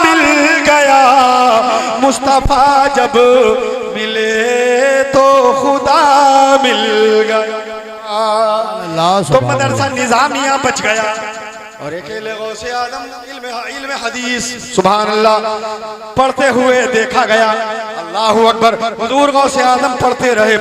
A: मिल गया। मुस्तफा जब मिले तो खुदा मिल गया। तो मदरसा निजामिया बच गया और अकेले गौसे आदम इल्म हदीस सुभान अल्लाह पढ़ते हुए देखा गया। अल्लाह अकबर। हुजूर गौसे आदम पढ़ते रहे।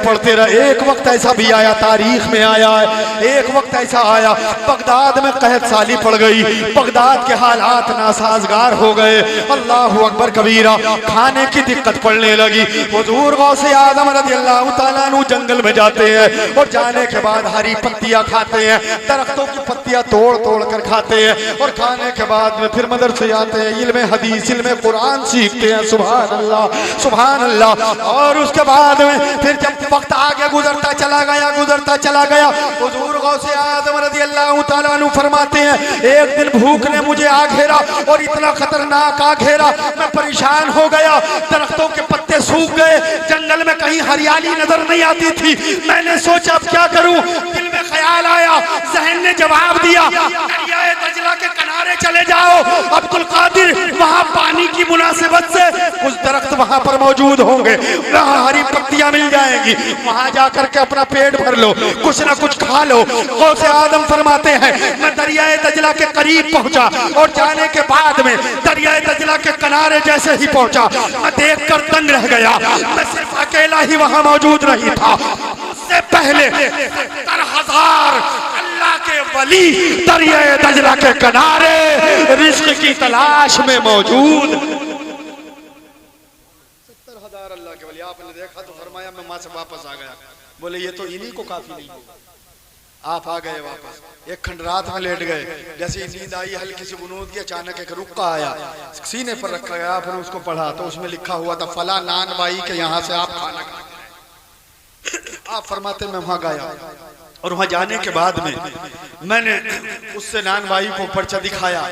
A: एक वक्त ऐसा भी आया, तारीख में आया है, एक वक्त ऐसा आया बगदाद में कहत साली पड़ गई, बगदाद के हालात नासाजगार हो गए। अल्लाह अकबर कबीरा। खाने की दिक्कत पड़ने लगी। हुजूर गौसे आदम रज़ियल्लाहु ताला अन्हु जंगल में जाते हैं और जाने के बाद हरी पत्तियां खाते हैं, दरख्तों की पत्तियां तोड़ तोड़ कर खाते हैं और खाने के बाद में फिर मदरसे आते हैं, इल्म हदीस इल्म कुरान सीखते हैं। सुभान अल्लाह सुभान अल्लाह। और उसके बाद में फिर जब वक्त आगे गुजरता चला गया हुजूर गौसे आदम रज़ियल्लाहु ताला अन्हु फरमाते हैं, एक दिन भूख ने मुझे आ घेरा और इतना खतरनाक आ घेरा, मैं परेशान हो गया। दरख्तों के पत्ते सूख गए, जंगल में कहीं हरियाली नजर नहीं आती थी। मैंने सोचा अब क्या करूं, दिल में ख्याल आया, जहन ने जवाब दिया, दरियाए दजला के किनारे चले जाओ अब्दुल कादिर, वहां पानी की मुनासिबत से कुछ दरख्त वहां पर मौजूद होंगे, वहां हरी पत्तियां मिल जाएंगी, वहां जाकर के अपना पेट भर लो, कुछ ना कुछ खा लो। गौसे आदम फरमाते हैं, मैं दरियाए दजला के करीब पहुंचा और जाने के बाद में दरियाए दजला के किनारे जैसे ही पहुंचा, मैं देखकर दंग रह गया। मैं सिर्फ अकेला ही वहां मौजूद नहीं था, उससे पहले 70,000 अल्लाह के वली दरियाए दजला के किनारे रिज़्क़ की तलाश में मौजूद। 70,000 अल्लाह के वली। आपने देखा तो फरमाया मैं वहां से वापस आ गया। बोले ये तो इन्हीं को काफी नहीं, आप आ गए वापस। एक खंड रात में लेट गए, जैसे नींद आई हल्की सी बुनूद की, अचानक एक रुक्का आया, सीने पर रखा गया। आपने उसको पढ़ा तो उसमें लिखा हुआ था फला नान बाई के यहाँ से आप खाना खाए। आप फरमाते मैं वहां गया और वहां जाने के बाद में मैंने उससे नान भाई को पर्चा दिखाया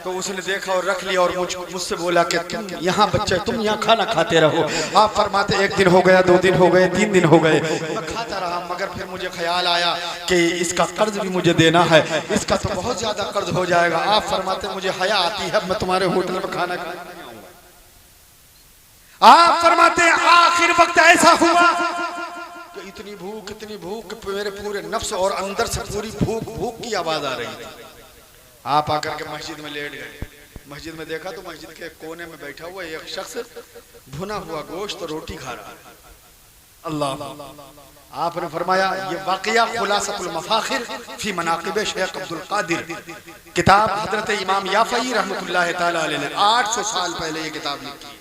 A: तो उसने देखा और रख लिया और मुझसे बोला कि तुम यहाँ बच्चे तुम यहाँ खाना खाते रहो। आप फरमाते 1 दिन हो गया, 2 दिन हो गए, 3 दिन हो गए, मैं खाता रहा, मगर फिर मुझे ख्याल आया कि इसका कर्ज भी मुझे देना है, इसका तो बहुत ज्यादा कर्ज हो जाएगा। आप फरमाते मुझे हया आती है, मैं तुम्हारे होटल में खाना खाने। आप फरमाते आखिर ऐसा हुआ कि इतनी भूख कि मेरे पूरे नफ्स और अंदर से पूरी भूख की आवाज आ रही थी। आप आकर के मस्जिद में लेट गए। मस्जिद में देखा तो मस्जिद के कोने में बैठा हुआ एक शख्स भुना हुआ गोश्त और रोटी खा रहा है। अल्लाह। आपने फरमाया ये वाक़या खुलासतुल मफाखिर फी मनाक़िब शेख अब्दुल कादिर, किताब हजरत इमाम याफ़ई रहमतुल्लाह तआला अलैह ने 800 साल पहले ये किताब लिखी।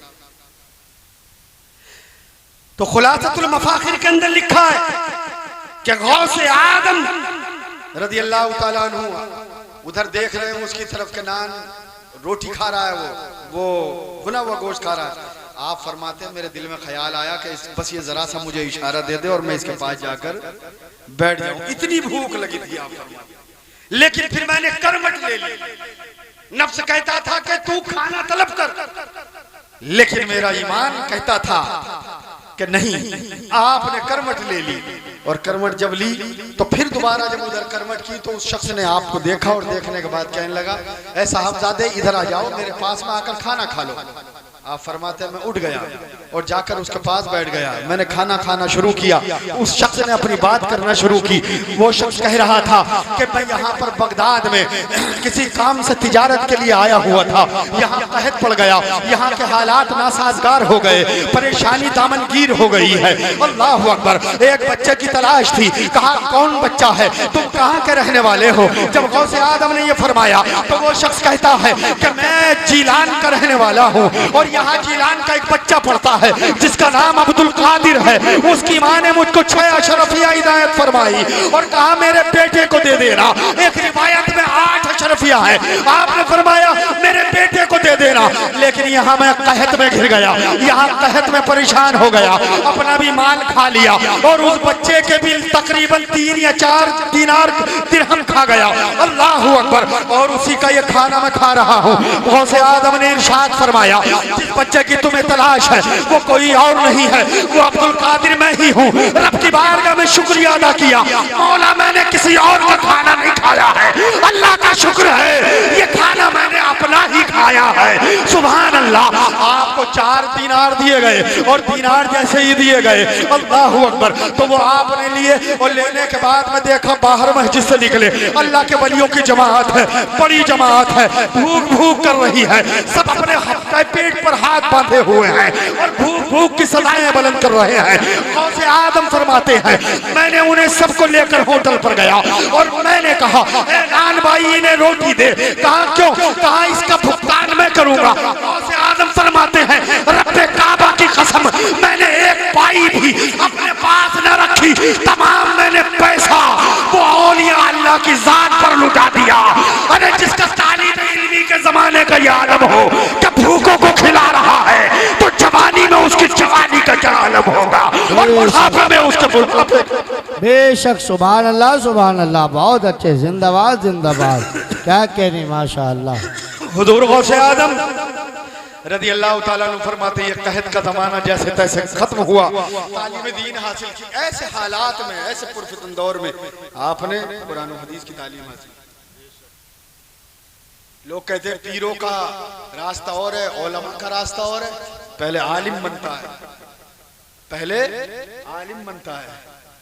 A: तो खुलासतुल मफाखिर के अंदर लिखा है कि गौसे आदम रज़ियल्लाहु तआला अन्हु उधर देख रहे हैं, उसकी तरफ के नान रोटी खा रहा है, वो भुना हुआ गोश्त खा रहा है। आप फरमाते हैं मेरे दिल में ख्याल आया कि बस ये जरा सा मुझे इशारा दे दे और मैं इसके पास जाकर बैठ जाऊं, इतनी भूख लगी थी। आप फरमाते लेकिन फिर मैंने करवट ले ली। नफ्स कहता था कि तू खाना तलब कर, लेकिन मेरा ईमान कहता था कि नहीं। आपने करवट ले ली और करवट जब ली तो फिर दोबारा जब उधर करवट की तो उस शख्स ने आपको देखा और देखने के बाद कहने लगा ऐ साहबजादे इधर आ जाओ, मेरे पास में आकर खाना खा लो। आप फरमाते हैं मैं उठ गया और जाकर उसके पास बैठ गया। मैंने खाना खाना शुरू किया। उस शख्स ने अपनी बात करना शुरू की। वो शख्स कह रहा था कि मैं यहाँ पर बगदाद में किसी काम से तिजारत के लिए आया हुआ था, यहाँ कहत पड़ गया, यहाँ के हालात नासाजगार हो गए, परेशानी दामनगीर हो गई है। अल्लाह अकबर। एक बच्चे की तलाश थी। कहा कौन बच्चा है, तुम कहाँ के रहने वाले हो? जब गौसे आदम ने ये फरमाया तो वो शख्स कहता है कि मैं जीलान का रहने वाला हूँ और यहाँ जीलान का एक बच्चा पढ़ता है जिसका नाम अब्दुल कादिर है। उसकी माँ ने मुझको 6 अशरफिया हिदायत फरमाई और कहा मेरे बेटे को दे देना। एक रिवायत में 8 अशरफिया है। आपने फरमाया मेरे बेटे को दे देना, लेकिन यहाँ मैं कहत में घिर गया, यहाँ कहत में परेशान हो गया, अपना भी माल खा लिया और उस बच्चे के भी तकरीबन 3 या 4 दिनार दिरहम खा गया। अल्लाह अकबर। और उसी का ये खाना मैं खा रहा हूँ। गौसे आदम ने इरशाद फरमाया जिस बच्चे की तुम्हें तलाश है वो कोई और नहीं है, वो अब्दुल कादिर मैं ही हूँ। रब की बारगाह में शुक्रिया अदा किया, मौला मैंने किसी और का खाना नहीं खाया है, अल्लाह का शुक्र है ये खाना मैंने अपना ही खाया है। सुभान अल्लाह। आपको 4 दिनार दिए गए और दिनार जैसे ही दिए गए, अल्लाह अकबर, तो वो आपने लिए और लेने के बाद में देखा बाहर मस्जिद से निकले अल्लाह के वलियों की जमात है, बड़ी जमात है, भूख भूख कर रही है, सब अपने पेट पर हाथ बांधे हुए हैं और भूख भूख की सदाएं बुलंद कर रहे हैं। गौसे आदम फरमाते हैं मैंने उन्हें सबको लेकर होटल पर गया और मैंने कहा ए नान भाई इन्हें रोटी दे। कहा क्यों? कहा इसका भुगतान मैं करूंगा। गौसे आदम फरमाते हैं रब्बे काबा की कसम मैंने एक पाई भी अपने पास न रखी, तमाम मैंने पैसा वो औलिया अल्लाह की जात पर लुटा दिया। अरे जिसका तालीम इल्मी के जमाने का ये आलम हो कि भूखों को खिला रहा है तो जवानी में उसकी जवानी का क्या आलम होगा और बुढ़ापे में उसके बुढ़ापे।
B: बेशक। सुभान अल्लाह सुभान अल्लाह। बहुत अच्छे। जिंदाबाद जिंदाबाद। क्या कहनी माशाअल्लाह।
A: हुजूर गौसे आदम रज़ियल्लाहु ताला अन्हु फरमाते ये कहत का जमाना जैसे तैसे खत्म हुआ, तालीम दीन हासिल की। ऐसे हालात में, ऐसे पुरफितन दौर में आपने कुरान और हदीस की तालीम हासिल। लोग कहते हैं पीरों का रास्ता और है, उलमा का रास्ता और है। पहले आलिम बनता है, पहले आलिम बनता है,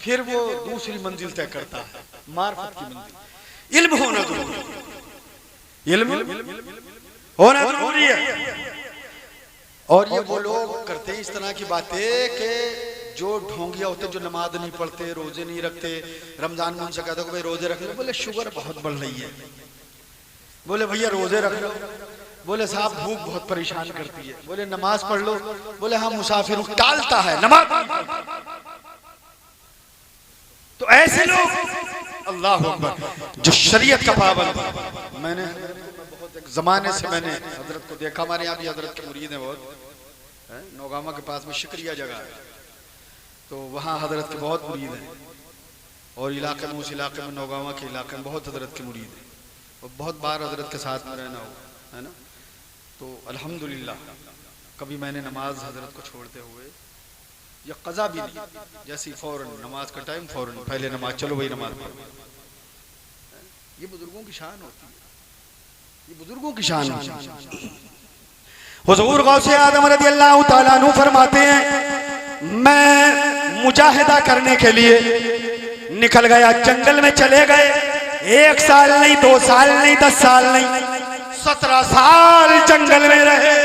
A: फिर वो दूसरी मंजिल तय करता है, मार्फत की मंजिल। इल्म होना जरूरी है, इल्म होना जरूरी है। और ये वो लोग करते हैं इस तरह की बातें कि जो ढोंगिया होते, जो नमाज नहीं पढ़ते, रोजे नहीं रखते। रमजान में उनसे कहते हो भाई रोजे रख लो, बोले शुगर बहुत बढ़ रही है। बोले भैया रोजे रख लो, बोले साहब भूख बहुत परेशान करती है। बोले नमाज पढ़ लो, बोले हाँ मुसाफिर टालता है नमाज। तो ऐसे लोग अल्लाह अकबर जो शरीयत का पाबंद। मैंने बहुत एक जमाने से मैंने हजरत को देखा, हमारे यहाँ भी हजरत के मुरीद हैं बहुत, नौगामा के पास में शिकरिया जगह है, तो वहाँ हजरत के बहुत मुरीद हैं और इलाके में, उस इलाके में नौगामा के इलाके में बहुत हजरत के मुरीद हैं और बहुत बार हजरत के साथ में रहना हो, है ना। तो अल्हम्दुलिल्लाह कभी मैंने नमाज हजरत को छोड़ते हुए या कज़ा भी नहीं, जैसी फौरन नमाज का टाइम फौरन पहले नमाज, चलो भाई नमाज पढ़ो। ये बुजुर्गों की शान होती है, ये बुजुर्गों की शान होती है। हुजूर गौसे आदम रज़ियल्लाहु ताला अन्हु फरमाते हैं मैं मुजाहिदा करने के लिए निकल गया, जंगल में चले गए। 1 साल नहीं, 2 साल नहीं, 10 साल नहीं, 17 साल जंगल में रहे,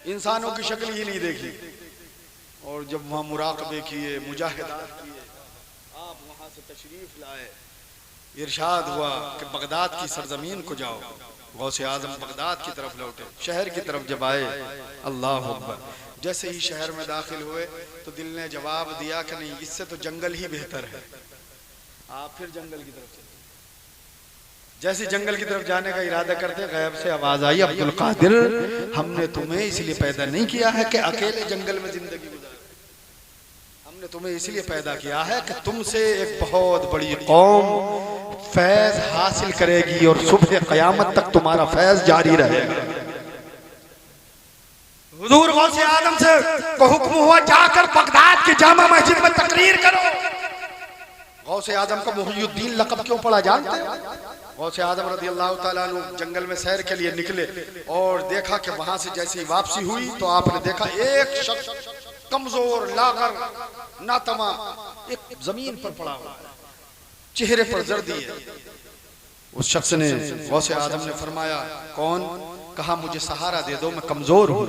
A: इंसानों की शक्ल ही नहीं देखी। और जब वहां मुराकबे किए, मुजाहिदात किए, आप वहां से तशरीफ लाए, इरशाद हुआ कि बगदाद की सरजमीन को जाओ। गौसे आजम बगदाद की तरफ लौटे, शहर की तरफ जब आए, अल्लाह अकबर, जैसे ही शहर में दाखिल हुए तो दिल ने जवाब दिया कि नहीं, इससे तो जंगल ही बेहतर है। आप फिर जंगल की तरफ चले। जैसे जंगल की तरफ जाने का इरादा करते, गैब से आवाज आई, अब्दुल कादिर, हमने तुम्हें इसलिए पैदा नहीं किया है कि अकेले जंगल में जिंदगी गुजारे, हमने तुम्हें इसलिए पैदा किया है कि तुमसे एक बहुत बड़ी कौम फैज हासिल करेगी और सुबह क़यामत तक तुम्हारा फैज जारी रहेगा। हुजूर गौसे आदम से को हुक्म हुआ, जाकर बगदाद की जामा मस्जिद में तकरीर करो। गौसे आदम का मुहियुद्दीन लक़ब क्यों पड़ा जानते हैं? गौसे आदम रज़ी अल्लाह ताला अन्हु जंगल में सैर के लिए निकले और देखा कि वहां से जैसी वापसी हुई तो आपने देखा एक शख्स कमजोर, लागर, नातमा, एक जमीन पर पड़ा हुआ, चेहरे पर जर्दी है। उस शख्स ने, गौसे आदम ने फरमाया, कौन? कहा, मुझे सहारा दे दो, मैं कमजोर हूँ।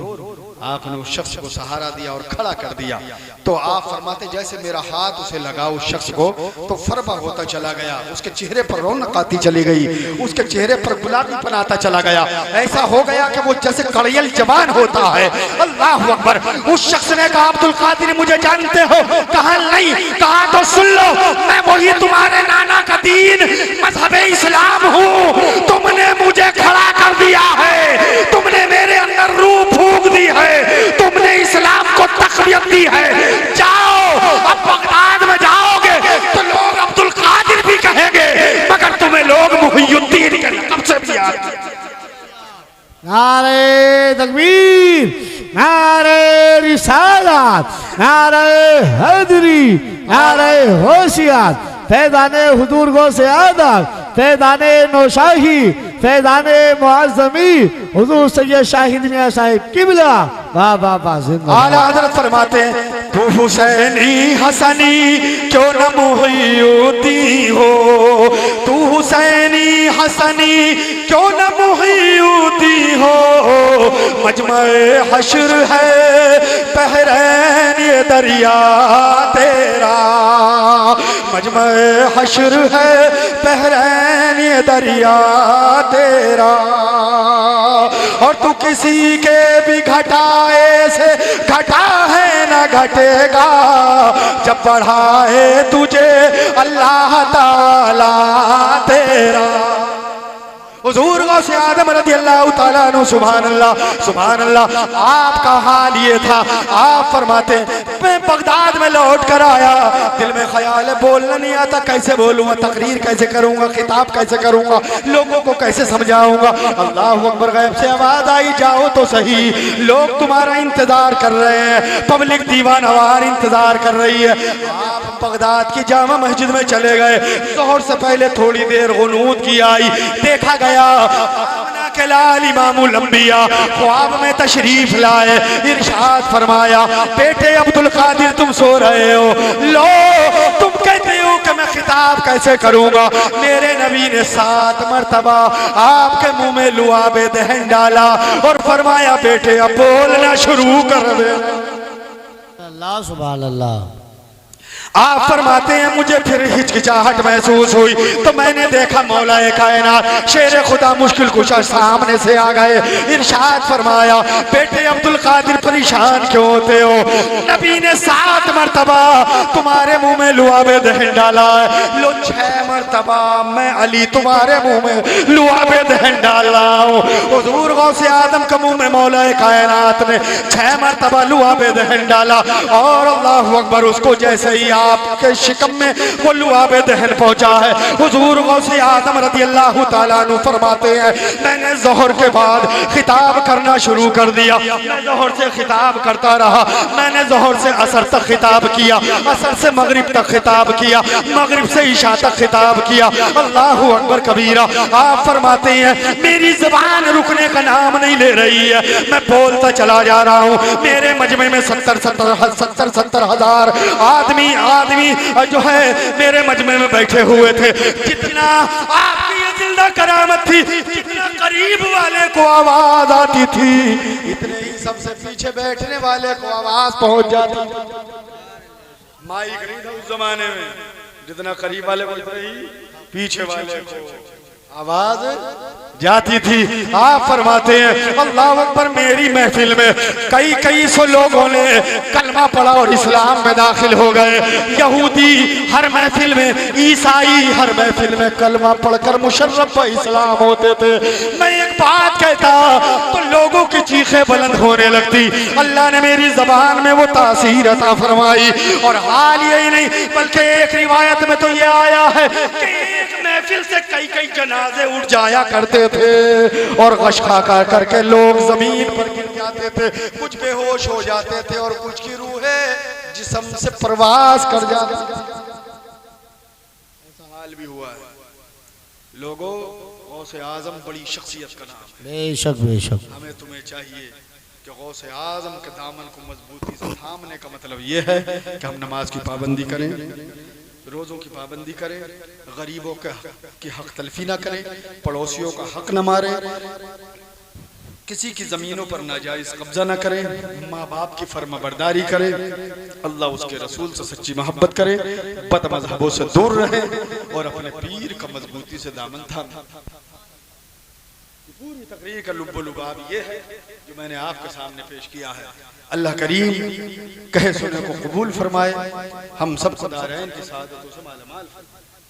A: आपने उस शख्स को सहारा दिया और खड़ा कर दिया। तो आप फरमाते, जैसे मेरा हाथ उसे लगा उस शख्स को तो फरबा होता चला गया, उसके चेहरे पर रौनक आती चली गई, उसके चेहरे पर गुलाबीपन आता चला गया। ऐसा हो गया कि वो जैसे कड़ियल जवान होता है। अल्लाह अकबर। उस शख्स ने कहा, अब्दुल कादिर मुझे जानते हो? कहा नहीं। कहा तो सुन लो, मैं वही तुम्हारे नाना का दीन मजहब इस्लाम हूँ। तुमने मुझे खड़ा कर दिया है, तुमने मेरे अंदर रूह फूंक दी है, तुमने इस्लाम को तक़वियत दी है। जाओ, अब बगदाद में जाओगे तो लोग अब्दुल कादिर भी कहेंगे, मगर तुम्हें लोग मुहियुद्दीन के लक़ब से भी याद किया।
B: नारे तकबीर, नारे रिसालत, नारे हैदरी, नारे होशियात, फैज़ाने हुजूर गौसे आदम, फैज़ाने नौशाही, फैज़ाने मुअज़्ज़मी हुजूर सैयद शाहिद मियां साहिब किबला। वाह वाह वाह, जिंदा।
A: आला हज़रत फरमाते हैं, तू हुसैनी हसनी क्यों न मुहियुद्दीन हो, तू हुसैनी हसनी क्यों न मुहियुद्दीन हो। मजमे हश्र है बहरैन ये दरिया तेरा, मजमे हश्र है बहरैन ये दरिया तेरा। और तू किसी के भी घटाए से घटा है न घटेगा, जब बढ़ाए तुझे अल्लाह ताला तेरा। हुजूर गौसे आदम रज़ी अल्लाह ताला अन्हु, सुभान अल्लाह सुभान अल्लाह। आपका हाल ये था, आप फरमाते, मैं बगदाद में लौट कर आया, दिल में ख्याल है बोलना नहीं आता, कैसे बोलूंगा, तकरीर कैसे करूंगा, खिताब कैसे करूंगा, लोगों को कैसे समझाऊंगा। अल्लाह अकबर। गैब से आवाज आई, जाओ तो सही, लोग तुम्हारा इंतजार कर रहे हैं, पब्लिक दीवानवार इंतजार कर रही है। आप बगदाद की जामा मस्जिद में चले गए, ज़ोहर से पहले थोड़ी देर गुनूत की आई, देखा गया आमना के लाल इमामुल अंबिया ख्वाब में तशरीफ लाए। इरशाद फरमाया, बेटे अब्दुल कादिर तुम सो रहे हो, लो तुम कहते हो कि मैं खिताब कैसे करूंगा। मेरे नबी ने 7 मरतबा आपके मुंह में लुआबे दहन डाला और फरमाया, बेटे अब बोलना शुरू कर दे।
B: अल्लाह सुभान अल्लाह।
A: आप फरमाते हैं, मुझे फिर हिचकिचाहट महसूस हुई तो मैंने देखा मौलाए कायनात शेर खुदा मुश्किल कुशा सामने से आ गए। इरशाद फरमाया, बेटे अब्दुल कादिर परेशान क्यों होते हो? नबी ने 7 मरतबा तुम्हारे मुंह में लुआबे दहन डाला है, लो 6 मरतबा मैं अली तुम्हारे मुंह में लुआबे दहन डाल रहा हूँ। हुजूर गौसे आदम के मुंह में मौलाए कायनात ने 6 मरतबा लुआबे दहन डाला और अल्लाह अकबर, उसको जैसे ही ही आपके शिकम में वो लुआब दहन पहुंचा है। हुजूर गौसे आदम रज़ी अल्लाह ताला अन्हु फरमाते हैं, मैंने ज़ोहर के बाद खिताब करना शुरू कर दिया। मैं ज़ोहर से खिताब करता रहा, मैंने ज़ोहर से असर तक खिताब किया, असर से मगरिब तक खिताब किया, मगरिब से इशा तक खिताब किया। अल्लाहु अकबर कबीरा। आप फरमाते हैं मेरी ज़बान रुकने का नाम नहीं ले रही है, मैं बोलता चला जा रहा हूँ। मेरे मजमे में 70 हजार आदमी जो है मेरे मजमे में बैठे हुए थे। जितना आपकी ये जिंदा करामत थी, जितना करीब वाले को आवाज आती थी, इतने ही सबसे पीछे बैठने वाले को आवाज पहुंच जाती। माइक नहीं था उस जमाने में, जितना करीब वाले को उतना ही पीछे वाले को आवाज जाती थी। आप फरमाते हैं अल्लाह अकबर, मेरी महफिल में कई सौ लोगों ने कलमा पढ़ा और इस्लाम में दाखिल हो गए। यहूदी हर महफिल में, ईसाई हर महफिल में कलमा पढ़कर मुशर्रफ पर इस्लाम होते थे। मैं एक बात कहता तो लोगों की चीखें बुलंद होने लगती। अल्लाह ने मेरी जबान में वो तासीर अता फरमाई। और हाल यही नहीं, बल्कि एक रिवायत में तो ये आया है कि एक महफिल से कई जनाजे उठ जाया करते थे और गश खा करके लोग जमीन पर गिर जाते थे, कुछ बेहोश हो जाते थे और कुछ की रूहें जिस्म से प्रवास कर जाती थी। ऐसा हाल भी हुआ है। लोगों, गौसे आजम बड़ी शख्सियत का नाम है।
B: बेशक बेशक।
A: हमें तुम्हें चाहिए कि गौसे आजम के दामन को मजबूती से थामने का मतलब ये है कि हम नमाज की पाबंदी करें, रोज़ों की पाबंदी करें, गरीबों की हक तलफी ना करें, पड़ोसियों का हक न मारें, किसी की ज़मीनों पर नाजायज़ कब्जा ना करें, माँ बाप की फर्माबरदारी करें, अल्लाह उसके रसूल से सच्ची मोहब्बत करें, बद मज़हबों से दूर रहें और अपने पीर का मजबूती से दामन थामें। पूरी तकरीर का लुब्बो लुबाब ये है जो मैंने आपके सामने पेश किया है। अल्लाह करीम कहे सुने को कबूल फरमाए, हम सबको दारैन की सादतों से मालामाल फरमाए।